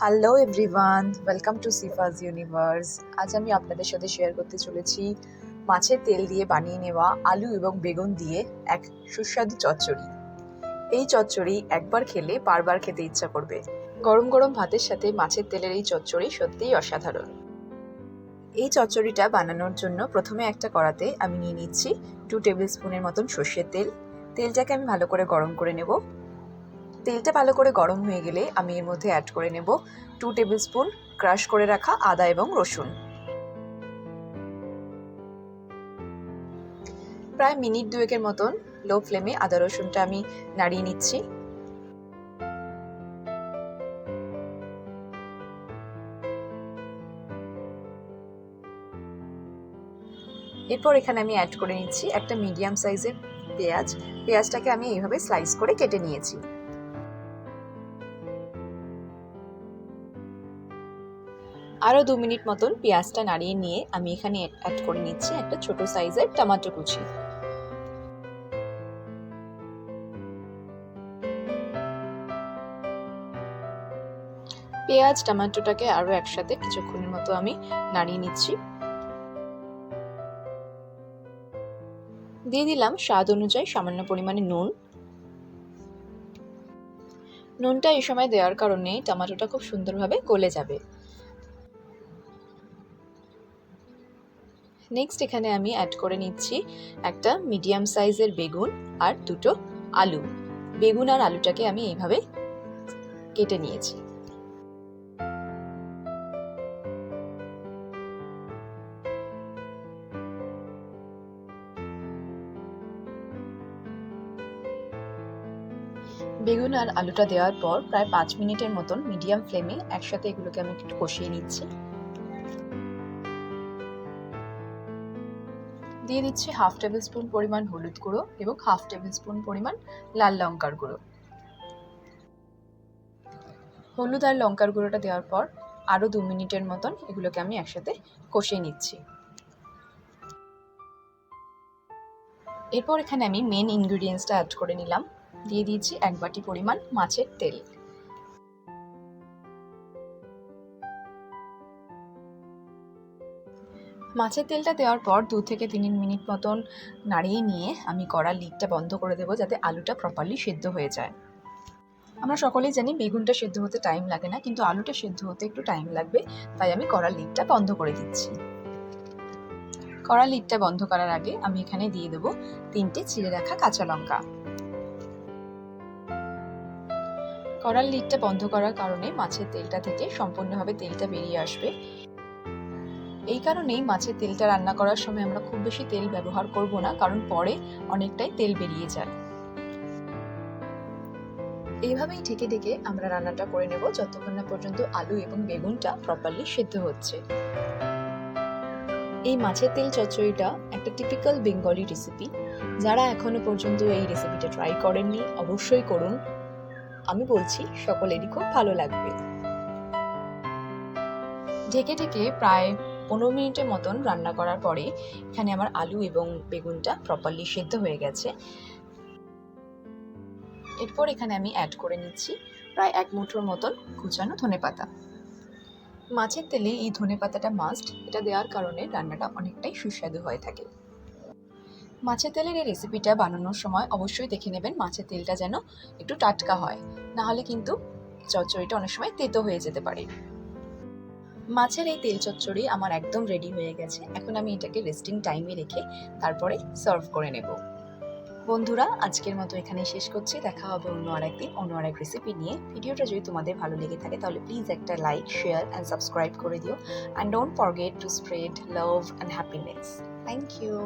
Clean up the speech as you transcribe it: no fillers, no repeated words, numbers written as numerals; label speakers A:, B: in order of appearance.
A: Hello everyone, welcome to সিফাজ universe. আজ আমি আপনাদের সাথে শেয়ার করতে চলেছি মাছের তেল দিয়ে বানিয়ে নেওয়া আলু এবং বেগুন দিয়ে এক সুস্বাদু চচ্চড়ি। এই চচ্চড়ি একবার খেলে বারবার খেতে ইচ্ছা করবে। গরম গরম ভাতের সাথে মাছের তেলের এই চচ্চড়ি সত্যিই অসাধারণ। এই চচ্চড়িটা বানানোর জন্য প্রথমে একটা কড়াতে আমি নিয়ে নিচ্ছি 2 টেবিল স্পুনের মতন সর্ষের তেল। তেলটাকে আমি ভালো করে গরম করে নেব। তেলটা ভালো করে গরম হয়ে গেলে আমি এর মধ্যে অ্যাড করে নেব 2 টেবিল স্পুন ক্রাশ করে রাখা আদা এবং রসুন। প্রায় মিনিট দুয়েকের মতন লো ফ্লেমে আদা রসুনটা আমি নাড়িয়ে নিচ্ছি। এরপর এখানে আমি অ্যাড করে নিচ্ছি একটা মিডিয়াম সাইজের পেঁয়াজ। পেঁয়াজটাকে আমি এইভাবে স্লাইস করে কেটে নিয়েছি। আরও 2 মিনিট মতন পেঁয়াজটা নাড়িয়ে নিয়ে আমি এখানে অ্যাড করে নিচ্ছি একটা ছোট সাইজের টমেটো কুচি। পেঁয়াজ টমেটোটাকে আরও একসাথে কিছুক্ষণের মতো আমি নাড়িয়ে নিচ্ছি। দিয়ে দিলাম স্বাদ অনুযায়ী সামান্য পরিমাণে নুন। নুনটা এই সময় দেওয়ার কারণে টমেটোটা খুব সুন্দরভাবে গলে যাবে। নেক্সট এখানে আমি অ্যাড করে নিচ্ছি একটা মিডিয়াম সাইজের বেগুন আর দুটো আলু। বেগুন আর আলুটাকে আমি এইভাবে কেটে নিয়েছি। বেগুন আর আলুটা দেওয়ার পর প্রায় 5 মিনিটের মতন মিডিয়াম ফ্লেমে একসাথে এগুলোকে আমি একটু কষিয়ে নিচ্ছি। দিয়ে দিচ্ছি হাফ টেবিল স্পুন পরিমাণ হলুদ গুঁড়ো এবং হাফ টেবিল স্পুন পরিমাণ লাল লঙ্কার গুঁড়ো। হলুদ আর লঙ্কার গুঁড়োটা দেওয়ার পর আরও 2 মিনিটের মতন এগুলোকে আমি একসাথে কষিয়ে নিচ্ছি। এরপর এখানে আমি মেন ইনগ্রিডিয়েন্টসটা অ্যাড করে নিলাম। দিয়ে দিয়েছি 1 বাটি পরিমাণ মাছের তেল। মাছের তেলটা দেওয়ার পর 2 থেকে 3 মিনিট মতন নাড়িয়ে নিয়ে আমি কড়ার লিডটা বন্ধ করে দেবো যাতে আলুটা প্রপারলি সেদ্ধ হয়ে যায়। আমরা সকলেই জানি বেগুনটা সেদ্ধ হতে টাইম লাগে না, কিন্তু আলুটা সেদ্ধ হতে একটু টাইম লাগবে, তাই আমি কড়ার লিডটা বন্ধ করে দিচ্ছি। কড়ার লিডটা বন্ধ করার আগে আমি এখানে দিয়ে দেবো 3টে চিড়ে রাখা কাঁচা লঙ্কা। কড়ার লিডটা বন্ধ করার কারণে মাছের তেলটা থেকে সম্পূর্ণভাবে তেলটা বেরিয়ে আসবে। এই কারণেই মাছের তেলটা রান্না করার সময় আমরা খুব বেশি তেল ব্যবহার করব না, কারণ পরে অনেকটাই তেল বেরিয়ে যায়। এইভাবেই ঢেকে ঢেকে আমরা রান্নাটা করে নেব যতক্ষণ না পর্যন্ত আলু এবং বেগুনটা প্রপারলি সেদ্ধ হচ্ছে। এই মাছের তেল চচ্চড়িটা একটা টিপিক্যাল বেঙ্গলি রেসিপি। যারা এখনো পর্যন্ত এই রেসিপিটা ট্রাই করেননি অবশ্যই করুন। আমি বলছি সকলেরই খুব ভালো লাগবে। ঢেকে ঢেকে প্রায় 15 মিনিটের মতন রান্না করার পরে এখানে আমার আলু এবং বেগুনটা প্রপারলি সেদ্ধ হয়ে গেছে। এরপর এখানে আমি অ্যাড করে নিচ্ছি প্রায় 1 মুঠোর মতন কুচানো ধনেপাতা। মাছের তেলে এই ধনেপাতাটা মাস্ট, এটা দেওয়ার কারণে রান্নাটা অনেকটাই সুস্বাদু হয়ে থাকে। মাছের তেলের এই রেসিপিটা বানানোর সময় অবশ্যই দেখে নেবেন মাছের তেলটা যেন একটু টাটকা হয়, নাহলে কিন্তু চচ্চড়িটা অনেক সময় তেতো হয়ে যেতে পারে। মাছের এই তেল চচ্চড়ি আমার একদম রেডি হয়ে গেছে। এখন আমি এটাকে রেস্টিং টাইমে রেখে তারপরে সার্ভ করে নেব। বন্ধুরা, আজকের মতো এখানেই শেষ করছি। দেখা হবে অন্য আরেকদিন অন্য আরেক রেসিপি নিয়ে। ভিডিওটা যদি তোমাদের ভালো লেগে থাকে তাহলে প্লিজ একটা লাইক, শেয়ার অ্যান্ড সাবস্ক্রাইব করে দিও। And don't forget to spread love and happiness. Thank you.